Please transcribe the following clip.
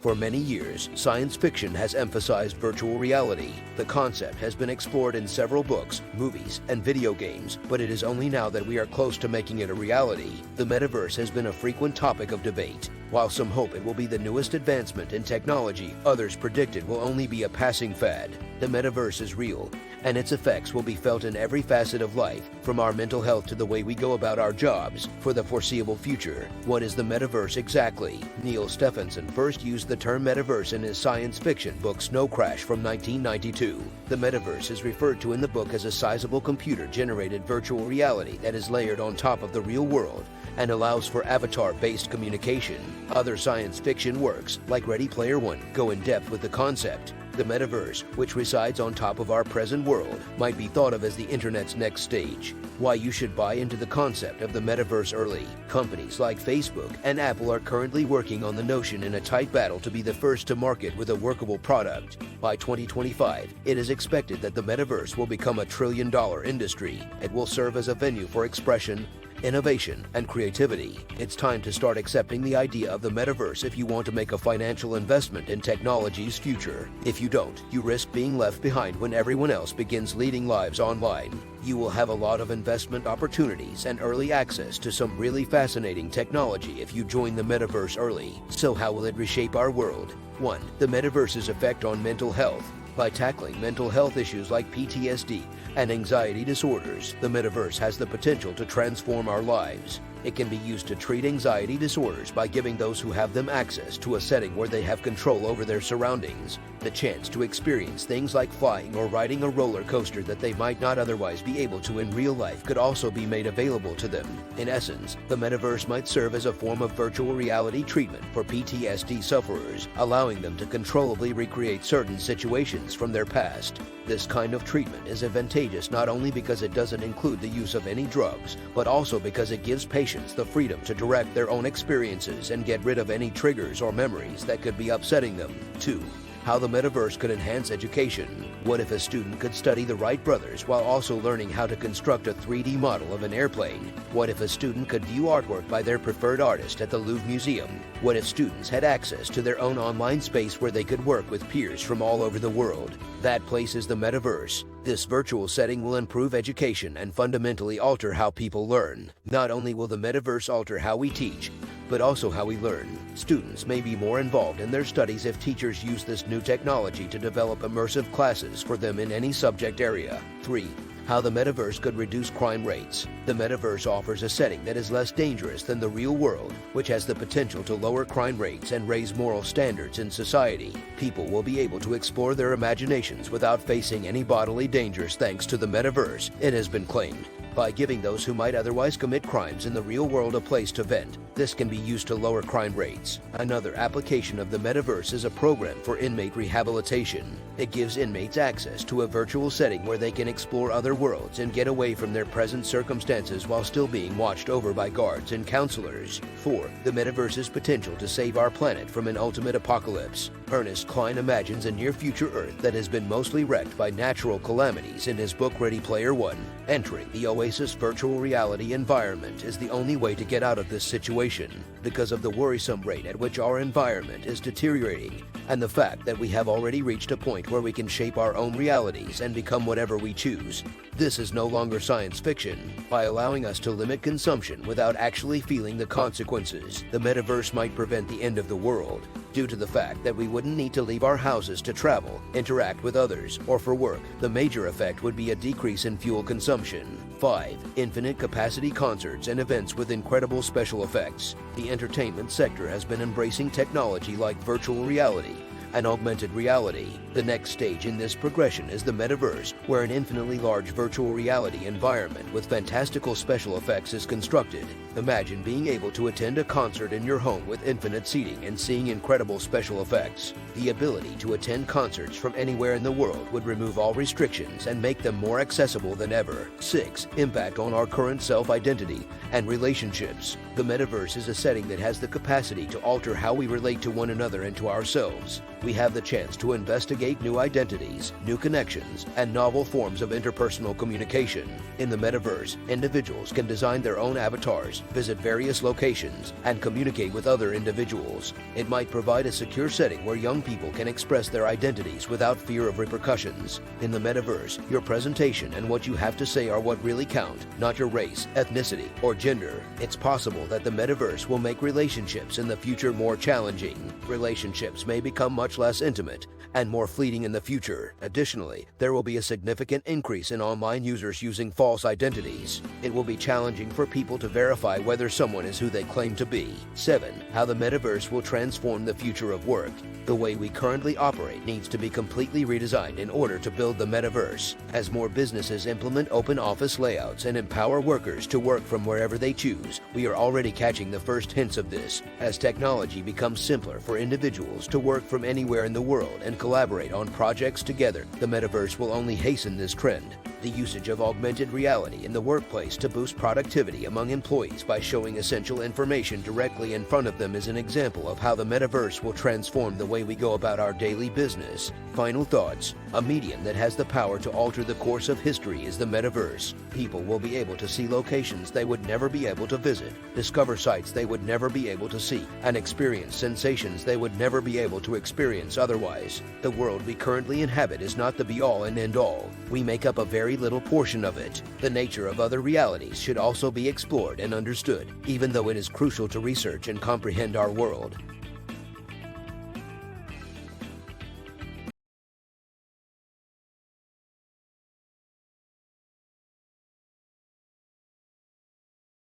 For many years, science fiction has emphasized virtual reality. The concept has been explored in several books, movies, and video games, but it is only now that we are close to making it a reality. The metaverse has been a frequent topic of debate. While some hope it will be the newest advancement in technology, others predict it will only be a passing fad. The metaverse is real, and its effects will be felt in every facet of life, from our mental health to the way we go about our jobs. For the foreseeable future, what is the metaverse exactly? Neil Stephenson first used the term metaverse in his science fiction book Snow Crash from 1992. The metaverse is referred to in the book as a sizable computer-generated virtual reality that is layered on top of the real world and allows for avatar-based communication. Other science fiction works, like Ready Player One, go in depth with the concept. The metaverse, which resides on top of our present world, might be thought of as the internet's next stage. Why you should buy into the concept of the metaverse early. Companies like Facebook and Apple are currently working on the notion in a tight battle to be the first to market with a workable product. By 2025, it is expected that the metaverse will become a trillion-dollar industry. It will serve as a venue for expression, innovation, and creativity. It's time to start accepting the idea of the metaverse if you want to make a financial investment in technology's future. If you don't, you risk being left behind when everyone else begins leading lives online. You will have a lot of investment opportunities and early access to some really fascinating technology if you join the metaverse early. So how will it reshape our world? 1. The metaverse's effect on mental health. By tackling mental health issues like PTSD and anxiety disorders, the metaverse has the potential to transform our lives. It can be used to treat anxiety disorders by giving those who have them access to a setting where they have control over their surroundings. The chance to experience things like flying or riding a roller coaster that they might not otherwise be able to in real life could also be made available to them. In essence, the metaverse might serve as a form of virtual reality treatment for PTSD sufferers, allowing them to controllably recreate certain situations from their past. This kind of treatment is advantageous not only because it doesn't include the use of any drugs, but also because it gives patients the freedom to direct their own experiences and get rid of any triggers or memories that could be upsetting them. 2. How the metaverse could enhance education. What if a student could study the Wright brothers while also learning how to construct a 3D model of an airplane? What if a student could view artwork by their preferred artist at the Louvre Museum? What if students had access to their own online space where they could work with peers from all over the world? That place is the metaverse. This virtual setting will improve education and fundamentally alter how people learn. Not only will the metaverse alter how we teach, but also how we learn. Students may be more involved in their studies if teachers use this new technology to develop immersive classes for them in any subject area. 3. How the metaverse could reduce crime rates. The metaverse offers a setting that is less dangerous than the real world, which has the potential to lower crime rates and raise moral standards in society. People will be able to explore their imaginations without facing any bodily dangers thanks to the metaverse, it has been claimed. By giving those who might otherwise commit crimes in the real world a place to vent, this can be used to lower crime rates. Another application of the metaverse is a program for inmate rehabilitation. It gives inmates access to a virtual setting where they can explore other worlds and get away from their present circumstances while still being watched over by guards and counselors. 4. The metaverse's potential to save our planet from an ultimate apocalypse. Ernest Cline imagines a near-future Earth that has been mostly wrecked by natural calamities in his book Ready Player One. Entering the Oasis virtual reality environment is the only way to get out of this situation, because of the worrisome rate at which our environment is deteriorating, and the fact that we have already reached a point where we can shape our own realities and become whatever we choose. This is no longer science fiction. By allowing us to limit consumption without actually feeling the consequences, the metaverse might prevent the end of the world. Due to the fact that we wouldn't need to leave our houses to travel, interact with others, or for work, the major effect would be a decrease in fuel consumption. 5. Infinite capacity concerts and events with incredible special effects. The entertainment sector has been embracing technology like virtual reality and augmented reality. The next stage in this progression is the metaverse, where an infinitely large virtual reality environment with fantastical special effects is constructed. Imagine being able to attend a concert in your home with infinite seating and seeing incredible special effects. The ability to attend concerts from anywhere in the world would remove all restrictions and make them more accessible than ever. 6. Impact on our current self-identity and relationships. The metaverse is a setting that has the capacity to alter how we relate to one another and to ourselves. We have the chance to investigate new identities, new connections, and novel forms of interpersonal communication. In the metaverse, individuals can design their own avatars, visit various locations, and communicate with other individuals. It might provide a secure setting where young people can express their identities without fear of repercussions. In the metaverse, your presentation and what you have to say are what really count, not your race, ethnicity, or gender. It's possible that the metaverse will make relationships in the future more challenging. Relationships may become much less intimate and more fleeting in the future. Additionally, there will be a significant increase in online users using false identities. It will be challenging for people to verify whether someone is who they claim to be. 7. How the metaverse will transform the future of work. The way we currently operate needs to be completely redesigned in order to build the metaverse. As more businesses implement open office layouts and empower workers to work from wherever they choose, we are already catching the first hints of this. As technology becomes simpler for individuals to work from anywhere in the world and collaborate on projects together, the metaverse will only hasten this trend. The usage of augmented reality in the workplace to boost productivity among employees by showing essential information directly in front of them is an example of how the metaverse will transform the way we go about our daily business. Final thoughts. A medium that has the power to alter the course of history is the metaverse. People will be able to see locations they would never be able to visit, discover sights they would never be able to see, and experience sensations they would never be able to experience otherwise. The world we currently inhabit is not the be-all and end-all. We make up a very little portion of it. The nature of other realities should also be explored and understood, even though it is crucial to research and comprehend our world.